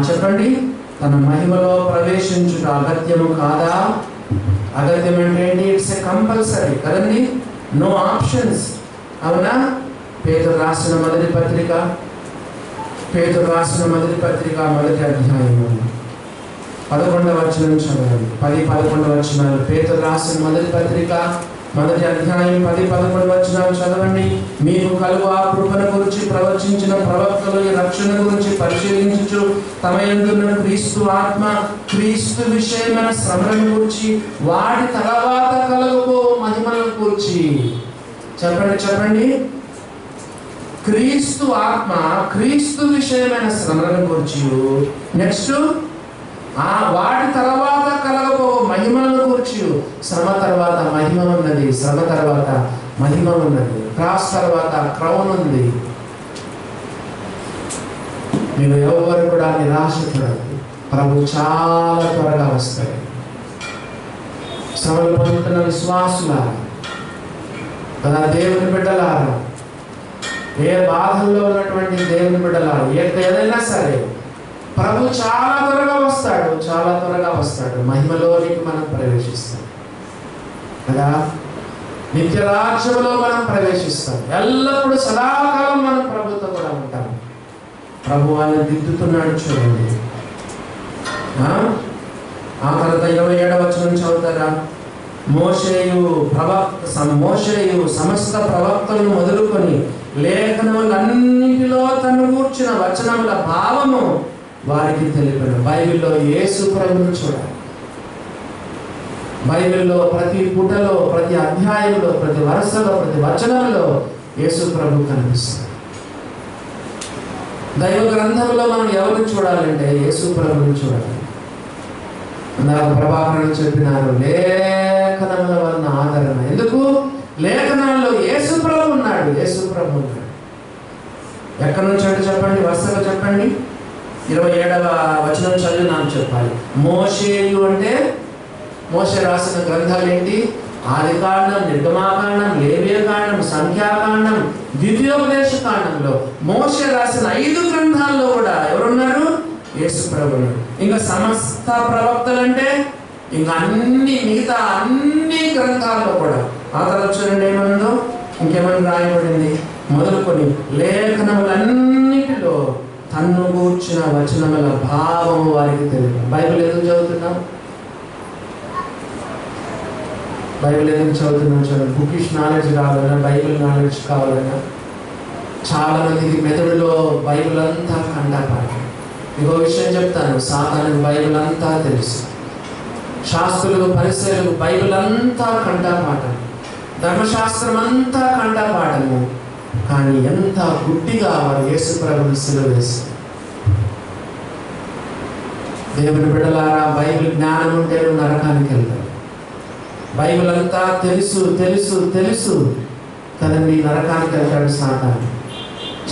చెప్పండి, తన మహిమలో ప్రవేశించుట అగత్యము కాదా? అగత్యం అంటే ఏంటి? ఇట్స్ ఎ కంపల్సరీ కదండి, నో ఆప్షన్స్. అవునా? పేతురు రాసిన మొదటి పత్రిక మొదటి అధ్యాయము 11వ వచనం చదవండి. 10-11 వచనాలు. పేతురు రాసిన మొదటి పత్రిక మొదటి అధ్యాయం 10-11 వచనాలు చదవండి. మీకు కలుగు ఆ కృపను గురించి ప్రవచించిన ప్రవక్తలు ఈ రక్షణ గురించి పరిశీలించుచు తమ యందున్న క్రీస్తు ఆత్మ, క్రీస్తు విషయమైన శ్రమలను గురించి, వాటి తర్వాత కలుగుబో మహిమలను గురించి. చెప్పండి. క్రీస్తు ఆత్మ, క్రీస్తు విషయమైన శ్రమలను గురించి. నెక్స్ట్ వాటి తర్వాత కలగబో మహిమలను గురించి. శ్రమ తర్వాత మహిమ ఉన్నది, శ్రమ తర్వాత మహిమ ఉన్నది, క్రాస్ తర్వాత క్రౌన్ ఉంది. మీరు ఎవరు కూడా నిరాశపడదు. ప్రభు చాలా త్వరగా వస్తాయి. శ్రమలు పొందుతున్న విశ్వాసులారా, కదా దేవుని బిడ్డలారా, ఏ బాధల్లో ఉన్నటువంటి దేవుని బిడ్డలారా, ఏదైనా సరే ప్రభు చాలా త్వరగా వస్తాడు. మహిమలోనికి మనం ప్రవేశిస్తాం కదా, నిత్య రాజ్యంలో మనం ప్రవేశిస్తాం. ఎల్లప్పుడూ సదాకాలం మనం ప్రభుతో కూడా ఉంటాం. ప్రభు వాళ్ళని దిద్దుతున్నాడు చూడండి. ఆ తర్వాత 27వ వచనం చదువుతారా? మోషేయు సమస్త ప్రవక్తలను మొదలుకొని లేఖనములన్నిటిలో తను కూర్చిన వచనముల భావము వారికి తెలిపాడు. బైబిల్లో యేసు ప్రభువును చూడాలి. బైబిల్లో ప్రతి పుటలో, ప్రతి అధ్యాయంలో, ప్రతి వరుసలో, ప్రతి వచనంలో యేసు ప్రభు కనిపిస్తాడు. దైవ గ్రంథంలో మనం ఎవరిని చూడాలంటే యేసు ప్రభువుని చూడాలి. నాకు ప్రభాకరణ చెప్పినారు, లేఖనముల వలన ఆదరణ. ఎందుకు? లేఖనాల్లో యేసు ప్రభు ఉన్నాడు. ఎక్కడి నుంచి అంటే చెప్పండి, వరుసగా చెప్పండి. 27వ వచనం చదివి నాకు చెప్పాలి. మోషేయు అంటే మోషే రాసిన గ్రంథాలు ఏంటి? ఆదికాండం, నిర్గమాకాండం, లేవియకాండం, సంఖ్యాకాండం, ద్వితీయోపదేశ కాండంలో మోషే రాసిన 5 గ్రంథాల్లో కూడా ఎవరున్నారు? యేసు ప్రభువు. ఇంకా సమస్త ప్రవక్తలు అంటే ఇంకా మిగతా అన్ని గ్రంథాల్లో కూడా. ఆ తర్వాత చూడండి ఏమన్నా ఇంకేమన్నా రాయబడింది. మొదలుకొని లేఖనములన్నిటిలో నన్ను కూర్చిన వచనముల భావము వారికి తెలియదు. బైబిల్ ఎందుకు చదువుతున్నాం? బైబిల్ ఎందుకు చదువుతున్నాం చూడండి. బుకిష్ నాలెడ్జ్ కావాలన్నా, బైబిల్ నాలెడ్జ్ కావాలన్నా చాలా మందికి మెదడులో బైబిల్ అంతా కండపాట. ఇంకో విషయం చెప్తాను, సాతానుకు బైబిల్ అంతా తెలుసు. శాస్త్రులకు పరిసరులకు బైబిల్ అంతా కంఠపాఠం, ధర్మశాస్త్రం అంతా కంఠపాఠము. కానీ ఎంత గుడ్డిగా వారు యేసు ప్రభువుని సిలువ వేశారు. దేవుని బిడ్డలారా, బైబిల్ జ్ఞానం ఉంటే నరకానికి వెళ్తారు. బైబిల్ అంతా తెలుసు తెలుసు తెలుసు కదండి, నరకానికి వెళ్తాడు సాతాను.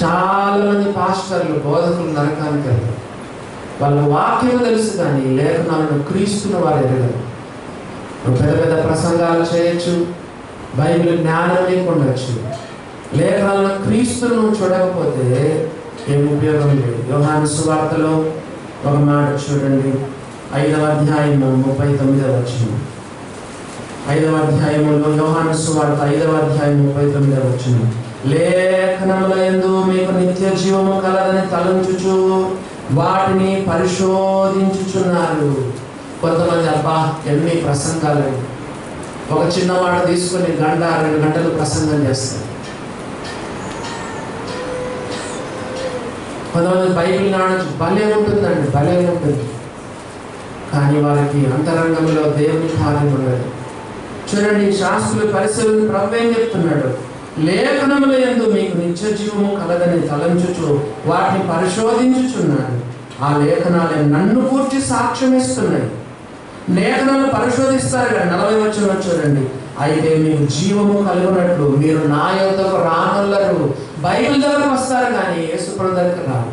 చాలా మంది పాస్టర్లు, బోధకులు నరకానికి వెళ్తారు. వాళ్ళ వాక్యం తెలుసు కానీ లేఖనాలను క్రీస్తున్న వారు ఎరగరు. పెద్ద పెద్ద ప్రసంగాలు చేయొచ్చు, బైబిల్ జ్ఞానం లేకుండొచ్చు, లేఖనాలను క్రీస్తును చూడకపోతే ఏం ఉపయోగం లేదు. యోహాను సువార్తలో ఒక మాట చూడండి, 5వ అధ్యాయము 39వ వచనం. 5వ అధ్యాయములో యోహాను సువార్త 5వ అధ్యాయం 39వ వచనం. లేఖనముల యందు మీకు నిత్య జీవము కలదని తలంచుచు వాటిని పరిశోధించుచున్నారు. కొంతమంది అబ్బా ఎన్ని ప్రసంగాలు, ఒక చిన్న మాట తీసుకొని 2 గంటలు ప్రసంగం చేస్తారు. కొంతమంది బైబిల్ నాడచ్చు, భలే ఉంటుందండి, భలే ఉంటుంది. కానీ వారికి అంతరంగంలో దేవుని కార్యం ఉండదు. చూడండి, శాస్త్రులు పరిశీలన ప్రభువు ఏం చెప్తున్నాడు? లేఖనముల యందు మీకు నిత్య జీవము కలదని తలంచుచు వాటిని పరిశోధించుచున్నాడు. ఆ లేఖనాలే నన్ను కూర్చి సాక్ష్యం ఇస్తున్నాయి. లేఖనాలు పరిశోధిస్తారు కదా. 40వ వచనం చూడండి, అయితే మీకు జీవము కలుగునట్లు మీరు నా యొద్దకు రానొల్లరు. బైబిల్ దగ్గరకు వస్తారు కానీ యేసుప్రభు దగ్గరకు రాదు.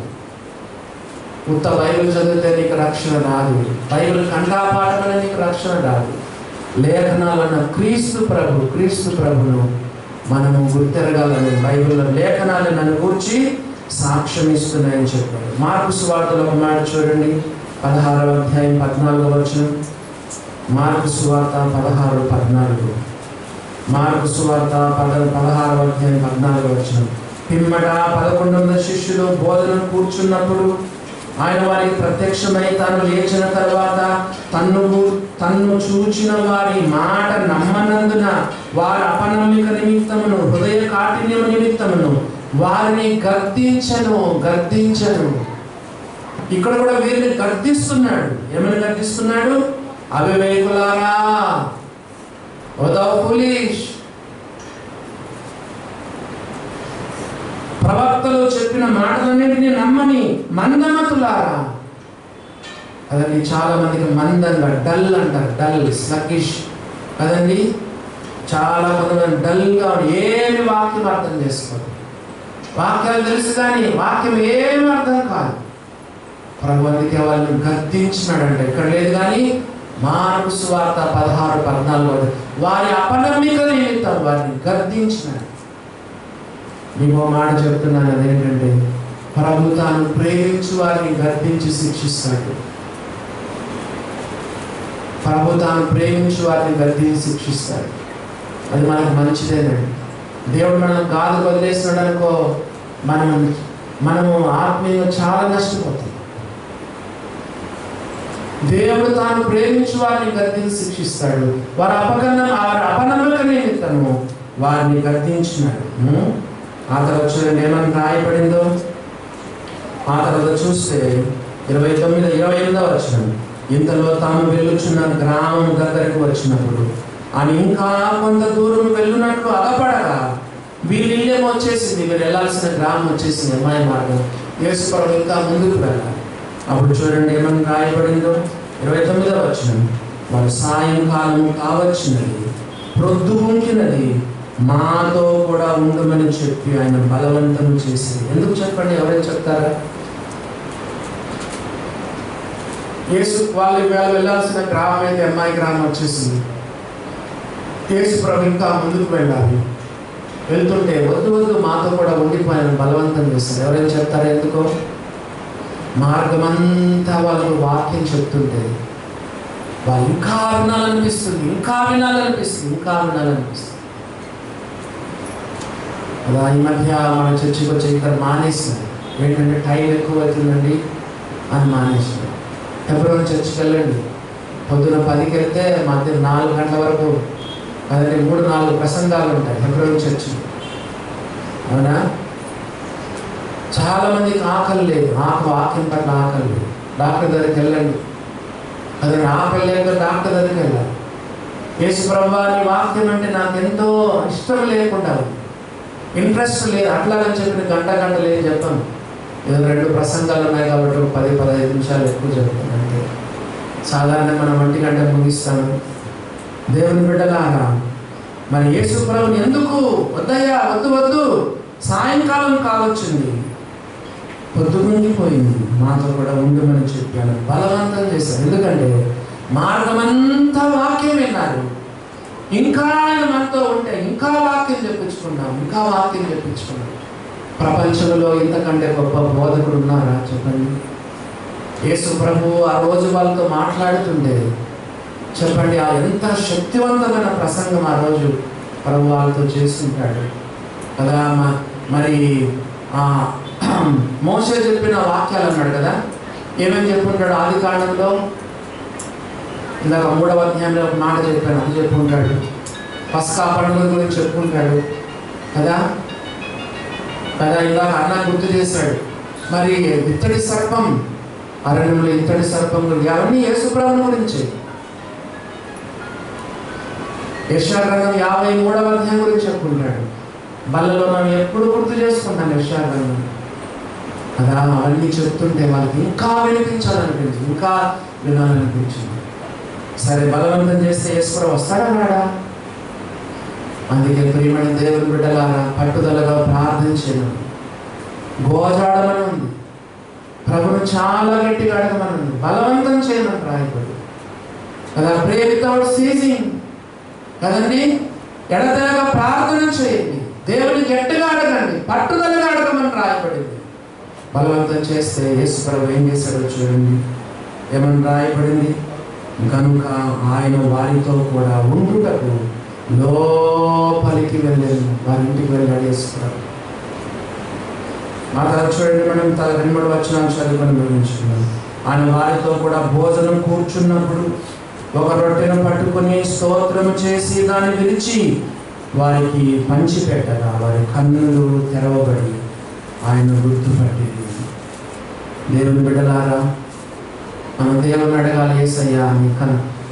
ఉత్త బైబిల్ చదివితే నీకు రక్షణ రాదు. బైబిల్ కంఠపాఠం నీకు రక్షణ రాదు. లేఖనాలన్న క్రీస్తు ప్రభును మనము గుర్తెరగాలని బైబిల్లో లేఖనాలు నన్ను కూర్చి సాక్ష్యం ఇస్తున్నాయని చెప్పారు. మార్కు సువార్తలో ఒక మాట చూడండి, 16వ అధ్యాయం 14వ వచనం. మార్కు సువార్త 16:14. మార్కు సువార్త 16వ అధ్యాయం 14వ వచనం. పిమ్మట 11 శిష్యులు బోధన కూర్చున్నప్పుడు ఆయన వారికి ప్రత్యక్షమై తాను లేచిన తర్వాత తన్ను చూచిన వారి మాట నమ్మనందున వారి అపనమ్మిక నిమిత్తమును హృదయ కాఠిన్యము నిమిత్తమును వారిని గద్దించను. ఇక్కడ కూడా వీరిని గద్దిస్తున్నాడు. ఏమని గద్దిస్తున్నాడు? అవివేకులారా, ఓ thou foolish, ప్రవక్తలు చెప్పిన మాటలన్నింటినీ నమ్మని మందమతులారా. కదండి, చాలా మందికి మందంగా డల్ అంటారు, డల్ స్లగ్గిష్ కదండి. చాలా మంది డల్గా ఏమి వాక్యం అర్థం చేసుకోరు. వాక్యాలు తెలుసు కానీ వాక్యం ఏమి అర్థం కాదు. ప్రభు అందుకే వాళ్ళని గద్దించినాడంట. ఇక్కడ లేదు కానీ మార్కు సువార్త 16:14 వారి అపనమ్మిక నిమిత్తం వారిని గద్దించినాడు. మీకు మాట చెప్తున్నాను, అదేంటంటే ప్రభు తాను ప్రేమించి వారిని గద్దించి శిక్షిస్తాడు. ప్రభు తాను ప్రేమించి వారిని గద్దించి శిక్షిస్తాడు. అది మనకు మంచిదేనండి. దేవుడు మనం గాలి వదిలేస్తున్నాడు అనుకో, మనము ఆత్మీయంగా చాలా నష్టపోతాం. దేవుడు తాను ప్రేమించి వారిని గద్దించి శిక్షిస్తాడు. వారి అపనమ్మక నిమిత్తము వారిని గద్దించినాడు. ఆ తర్వాత చూడండి ఏమని రాయబడిందో. ఆ తర్వాత చూస్తే 28వ వచనం. ఇంతలో తాము వెళ్ళుచున్న గ్రామం దగ్గరికి వచ్చినప్పుడు అని ఇంకా కొంత దూరం వెళ్ళున్నట్లు అగపడగా వీళ్ళేమో వచ్చేసింది, మీరు వెళ్ళాల్సిన గ్రామం వచ్చేసింది, అమ్మాయి మార్గం. యేసు ప్రభు ఇంకా ముందుకు వెళ్ళాలి. అప్పుడు చూడండి ఏమని రాయబడిందో. 29వ వచనం. వారు సాయంకాలం కావచ్చినది, ప్రొద్దుగుంకినది, మాతో కూడా ఉండమని చెప్పి ఆయన బలవంతం చేసింది. ఎందుకు చెప్పండి? ఎవరైనా చెప్తారా? యేసు వాళ్ళు వెళ్ళాల్సిన గ్రామం అయితే అమ్మాయి గ్రామం వచ్చేసింది. యేసు ప్రభు ఇంకా ముందుకు వెళ్ళాలి. వెళ్తుంటే వద్దు మాతో కూడా ఉండిపోయిన బలవంతం చేస్తారు. ఎవరైనా చెప్తారా? ఎందుకో? మార్గమంతా వాళ్ళకు వాక్యం చెప్తుంటే వాళ్ళు ఇంకా వినాలనిపిస్తుంది. అలా ఈ మధ్య మన చర్చికి వచ్చే ఇక్కడ మానేసింది. ఏంటంటే టైం ఎక్కువ అవుతుందండి అని మానేసాడు. హెబ్రోన్ చర్చికి వెళ్ళండి. పొద్దున 10కి వెళ్తే మధ్యాహ్నం 4 గంటల వరకు అదే 3-4 ప్రసంగాలు ఉంటాయి హెబ్రోన్ చర్చి. అవునా? చాలామందికి ఆకలి లేదు, వాక్యం పట్ల ఆకలి లేదు. డాక్టర్ దగ్గరికి వెళ్ళండి. అదే ఆకలి లేక డాక్టర్ దగ్గరికి వెళ్ళాలి. యేసు ప్రభువా నీ వాక్యం అంటే నాకు ఎంతో ఇష్టం లేకుండా, ఇంట్రెస్ట్ లేదు అట్లాగని చెప్పి గంట లేదు చెప్పాను. ఏదో 2 ప్రసంగాలు ఉన్నాయి కాబట్టి 10-15 నిమిషాలు ఎక్కువ చెప్తాను అంటే. సాధారణంగా మనం 1 గంట ముగిస్తాను. దేవుని బిడ్డలారా, మరి యేసు ప్రభుని ఎందుకు వద్దయ్యా వద్దు సాయంకాలం కావచ్చింది, పొద్దుగుండిపోయింది, మాతో కూడా ఉండమని చెప్పాను, బలవంతం చేశారు. ఎందుకంటే మార్గమంతా వాక్యం విన్నారు. ఇంకా ఆయన మనతో ఉంటే ఇంకా వాక్యం చెప్పించుకున్నాం. ప్రపంచంలో ఇంతకంటే గొప్ప బోధకుడు ఉన్నారా చెప్పండి? యేసు ప్రభు ఆ రోజు వాళ్ళతో మాట్లాడుతుంటే చెప్పండి, ఆ ఎంత శక్తివంతమైన ప్రసంగం ఆ రోజు ప్రభు వాళ్ళతో చేస్తుంటాడు కదా. మరి మోషే చెప్పిన వాక్యాలు అన్నాడు కదా, ఏమేమి చెప్పుకుంటాడు? ఆది కాండంలో ఇందాక 3వ అధ్యాయంలో ఒక మాట చెప్పాను, అది చెప్పుకుంటాడు. పస్కా పండుగ గురించి చెప్పుకుంటాడు కదా. ఇందాక అన్న గుర్తు చేశాడు. మరి ఇత్తడి సర్పం, అరణ్యంలో ఇత్తడి సర్పం గురించి, అవన్నీ యేసుప్రభుని గురించి. యెషయా గ్రంథం 53వ అధ్యాయం గురించి చెప్పుకుంటాడు. బల్లలో మనం ఎప్పుడు గుర్తు చేసుకుంటాం యెషయా గ్రంథం కదా. అవన్నీ చెప్తుంటే వాళ్ళకి ఇంకా వినిపించాలనిపించింది, ఇంకా వినాలనిపించింది. సరే, బలవంతం చేస్తే యేసుప్రభు వస్తాడన్నాడా? అందుకే ప్రియమైన దేవుని బిడ్డలారా, పట్టుదలగా ప్రార్థన చేయడం, గోజాడమని ఉంది, ప్రభును చాలా గట్టిగా అడగమని ఉంది, బలవంతం చేయమని రాయబడి కదా. ప్రే వితౌట్ సీజింగ్ కదండి, ఎడతెగక ప్రార్థన చేయండి, దేవుని గట్టిగా అడగండి, పట్టుదలగా అడగమని రాయబడింది. బలవంతం చేస్తే యేసు ప్రభు ఏం చేశాడో చూడండి. ఏమని రాయబడింది? కనుక ఆయన వారితో కూడా ఉండుటకు లోపలికి వెళ్ళాను, వారి ఇంటికి వెళ్ళాడు యేసు ప్రభు. ఆ తర్వాత చూడండి, మనం 2 వచనాలు చదువుకొని వివరించుకున్నాం. ఆయన వారితో కూడా భోజనం కూర్చున్నప్పుడు ఒక రొట్టెను పట్టుకొని స్తోత్రము చేసి దాన్ని విరిచి వారికి పంచిపెట్టగా వారి కన్నులు తెరవబడి ఆయన గుర్తుపట్టేది. దేవుని బిడ్డలారా, మన దేవుని అడగాలి, యేసయ్యా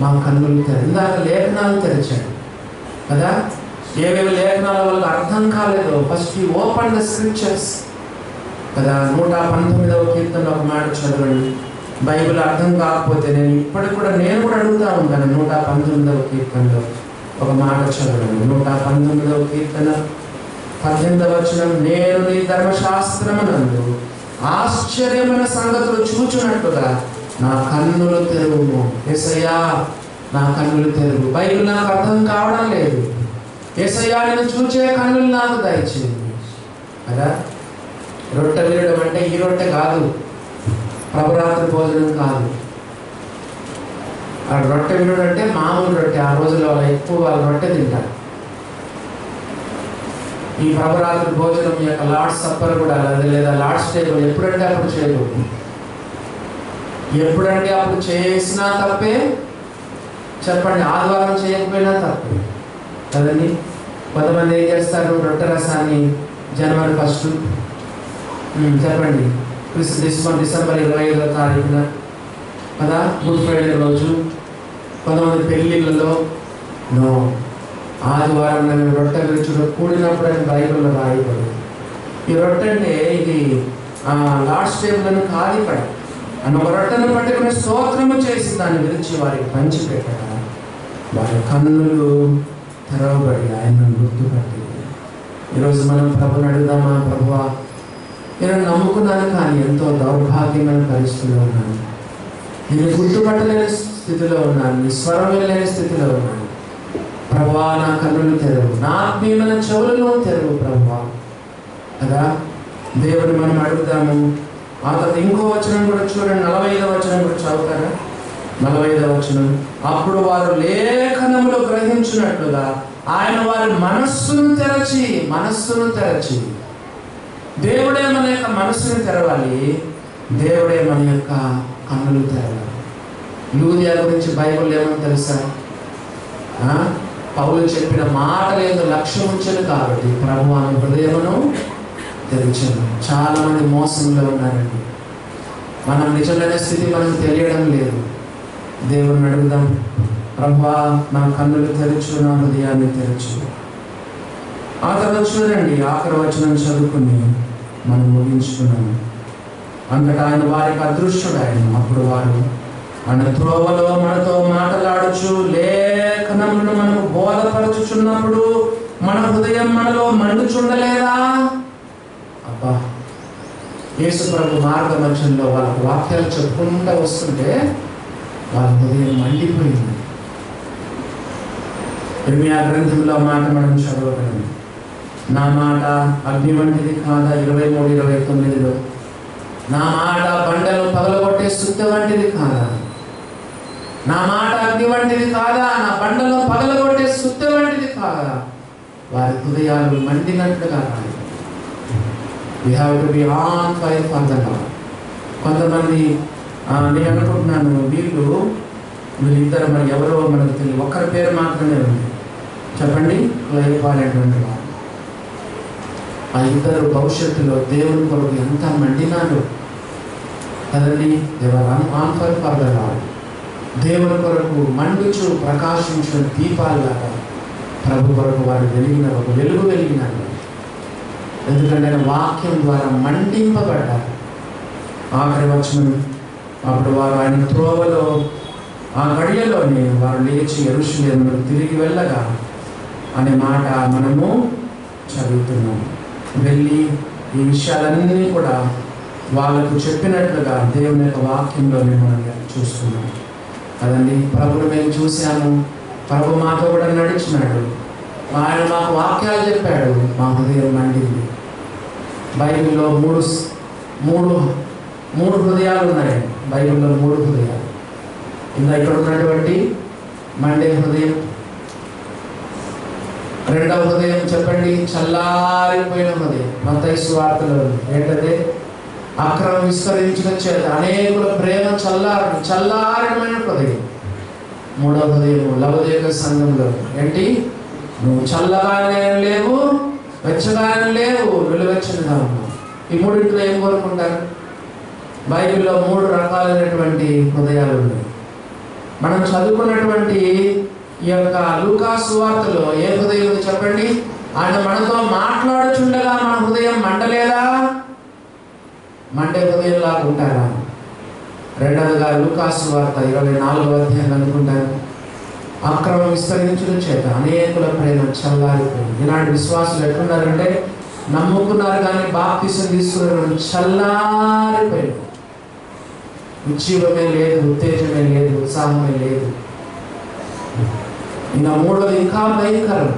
మా కన్నులు ఇందాక లేఖనాలు తెరిచాడు కదా. ఏవేవి లేఖనాల వల్ల అర్థం కాలేదో ఫస్ట్ ఈ ఓపెన్ ద స్క్రిప్చర్స్ కదా. 119వ కీర్తనలో ఒక మాట చదవండి. బైబిల్ అర్థం కాకపోతే నేను కూడా అడుగుతూ ఉంటాను. 119వ కీర్తనలో ఒక మాట చదవండి. 119వ కీర్తన 18వ వచనం, నేను నీ ధర్మశాస్త్రమునందు ఆశ్చర్యమైన సంగతులు చూచున్నట్టుగా నా కన్నులు తెరువుము. యేసయ్యా నా కన్నులు తెరువు. బైబిల్ నాకు అర్థం కావడం లేదు, యేసయ్యా నేను చూచే కన్నులు నాకు దయచేయండి కదా. రొట్టె విరడం అంటే ఈ రొట్టె కాదు, ప్రభురాత్రి భోజనం కాదు. ఆ రొట్టె విరడం అంటే మామూలు రొట్టె. ఆ రోజుల్లో ఎక్కువ వాళ్ళు రొట్టె తింటారు. ఈ ప్రభురాత్రి భోజనం యొక్క లార్డ్స్ సప్పర్ కూడా లేదా లార్డ్స్ టేబుల్ ఎప్పుడంటే అప్పుడు చేయకూడదు. ఎప్పుడంటే అప్పుడు చేసినా తప్పే, చెప్పండి, ఆదివారం చేయకపోయినా తప్పే కదండి. కొంతమంది ఏం చేస్తారు, రొట్టె రసాన్ని జనవరి 1 చెప్పండి, డిసెంబర్ 25వ తారీఖున కదా, గుడ్ ఫ్రైడే రోజు. కొంతమంది పెళ్ళిళ్ళలో నో, ఆదివారం నేను రొట్టె విరుచుడు కూడినప్పుడు అని బైబిల్లో రాయబడింది. ఈ రొట్టె అంటే ఇది లార్డ్స్ టేబుల్ అని కాదు. ఇక్కడ అని ఒక రొట్టెను పట్టుకుని స్తోత్రము చేసి దాన్ని విరిచి వారికి పంచిపెట్టగా వారి కన్నులు తెరవబడి ఆయన గుర్తుపట్టింది. ఈరోజు మనం ప్రభుని అడుగుదామా, ప్రభువా నేను నమ్ముకున్నాను కానీ ఎంతో దౌర్భాగ్యమైన పరిస్థితిలో ఉన్నాను, నేను గుర్తుపట్టలేని స్థితిలో ఉన్నాను, నీ స్వరం వెళ్ళలేని స్థితిలో ఉన్నాను. ప్రభువా నా కన్నులు తెరవు, నా ఆత్మీయమైన చెవులను తెరవు ప్రభువా కదా. దేవుని మనం అడుగుదాము. ఆ తర్వాత ఇంకో వచనం కూడా చూడండి, 45వ వచనం కూడా చదువుతారా? 45వ వచనం, అప్పుడు వారు లేఖనములు గ్రహించినట్లుగా ఆయన వారి మనస్సును తెరచి దేవుడే మన యొక్క మనసుని తెరవాలి, దేవుడే మన యొక్క కన్నులు తెరవాలి. లూదియా గురించి బైబిల్ ఏమని తెలుసా? పౌలు చెప్పిన మాటలేదో లక్ష్యం ఉంచను కాబట్టి ప్రభు ఆమె హృదయమును తెరిచాను. చాలా మంది మోసంలో ఉన్నారండి. మనం నిజమైన స్థితి మనకు తెలియడం లేదు. దేవుని అడుగుదాం, ప్రభువా నా కన్నులు తెరచు, నా హృదయాన్ని తెరచు. ఆ తర్వాత చూడండి, ఆఖరి వచనం చదువుకుని మనం ముగించుకున్నాము. అంతటా ఆయన వారికి అదృశ్యుడాయన. అప్పుడు వారు మన త్రోవలో మనతో మాట్లాడుచు లేఖనములను మనకు బోధపరచుచున్నప్పుడు మన హృదయం మనలో మండుచుండలేదా? అబ్బా, యేసు ప్రభు మార్గ మధ్యంలో వాళ్ళకు వాక్యాలు చెప్పుకుంటూ వస్తుంటే వాళ్ళ హృదయం మండిపోయింది. ఇర్మియా గ్రంథంలో మాట మనం చదవగలం. నా మాట అగ్ని వంటిది కాదా? 23:29లో నా మాట బండలు పగలగొట్టే సుత్తి వంటిది కాదా? నా మాట అగ్ని వంటిది కాదా? నా బండలు పగలగొట్టే సుత్తి వంటిది కాదా? వారి హృదయాలు మండినట్లుగా రాయి. We have to be on fire for the Lord. కొంతమంది నేను అనుకుంటున్నాను వీళ్ళిద్దరు మరి ఎవరో మనకు తెలియదు, ఒక్కరి పేరు మాత్రమే ఉంది. చెప్పండి, లేపాలనేటువంటి వారు. ఆ ఇద్దరు భవిష్యత్తులో దేవుని కొరకు ఎంత మండినారు కదండి. They were on fire for the Lord. దేవుని కొరకు మండుచు ప్రకాశించిన దీపాలుగా ప్రభు కొరకు వారు వెలిగిన ఒక వెలుగు వెలిగినారు. ఎందుకంటే వాక్యం ద్వారా మండింపబడ్డారు. ఆఖరి వచనం, అప్పుడు వారు ఆయన త్రోవలో ఆ గడియలోనే వారు లేచి యెరూషలేముకు తిరిగి వెళ్ళగా అనే మాట మనము చదువుతున్నాము. వెళ్ళి ఈ విషయాలన్నీ కూడా వాళ్ళకు చెప్పినట్లుగా దేవుని యొక్క వాక్యంలోనే మనం చూస్తున్నాం కదండి. ప్రభుని మేము చూసాము, ప్రభు మాతో కూడా నడిచినాడు, ఆయన మాకు వాక్యాలు చెప్పాడు, మా హృదయం మండింది. బైబిల్లో మూడు హృదయాలు ఉన్నాయండి. బైబిల్లో 3 హృదయాలు. ఇంకా ఇక్కడ ఉన్నటువంటి మండే హృదయం. రెండవ హృదయం చెప్పండి, చల్లారిపోయిన హృదయం. మత్తయి సువార్తలో ఏంటంటే అక్రమం విస్తరించిన చేత అనేకుల ప్రేమ చల్లారమైన హృదయం. మూడవ హృదయం లవోదికయ సంఘంలో ఏంటి? నువ్వు చల్లగానే లేవు, వెచ్చగానే లేవు, నిలువెచ్చనిగా ఉన్నావు. ఈ మూడింటిలో ఏం కోరుకుంటారు? బైబిల్లో 3 రకాలైనటువంటి హృదయాలు ఉన్నాయి. మనం చదువుకున్నటువంటి ఈ యొక్క లూకా సువార్తలో ఏ హృదయం చెప్పండి? ఆయన మనతో మాట్లాడుచుండగా మన హృదయం మండలేదా? మండే హృదయంలాగా ఉంటారా? రెండవదిగా లూకా సువార్త 24వ అధ్యాయం అనుకుంటారు. అక్రమం విస్తరించిన చేత అనేకుల ప్రేమ చల్లారిపోయింది. ఈనాటి విశ్వాసులు ఎట్లున్నారంటే నమ్ముకున్నారు కానీ బాప్తిసం తీసుకున్నారు, చల్లారిపోయింది. ఉజ్జీవమే లేదు, ఉత్తేజమే లేదు, ఉత్సాహమే లేదు. ఇంకా మూడోది ఇంకా భయంకరం,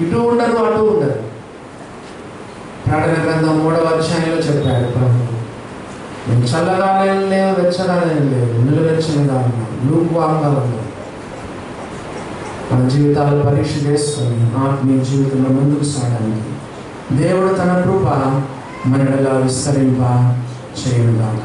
ఇటు ఉండరు అటు ఉండరు. ప్రకటన గ్రంథం 3వ అధ్యాయంలో చెప్పాడు ప్రభు, నేను చల్లగానే లేవు, వెచ్చగానే లేవు, నిలువెచ్చనిగా ఉన్నాను, లూక్వామ్గా ఉన్నాను. మన జీవితాలు పరీక్ష చేసుకొని ఆత్మీయ జీవితంలో ముందుకు సాగడానికి దేవుడు తన కృప మనలా విస్తరింప చేయనుగాక.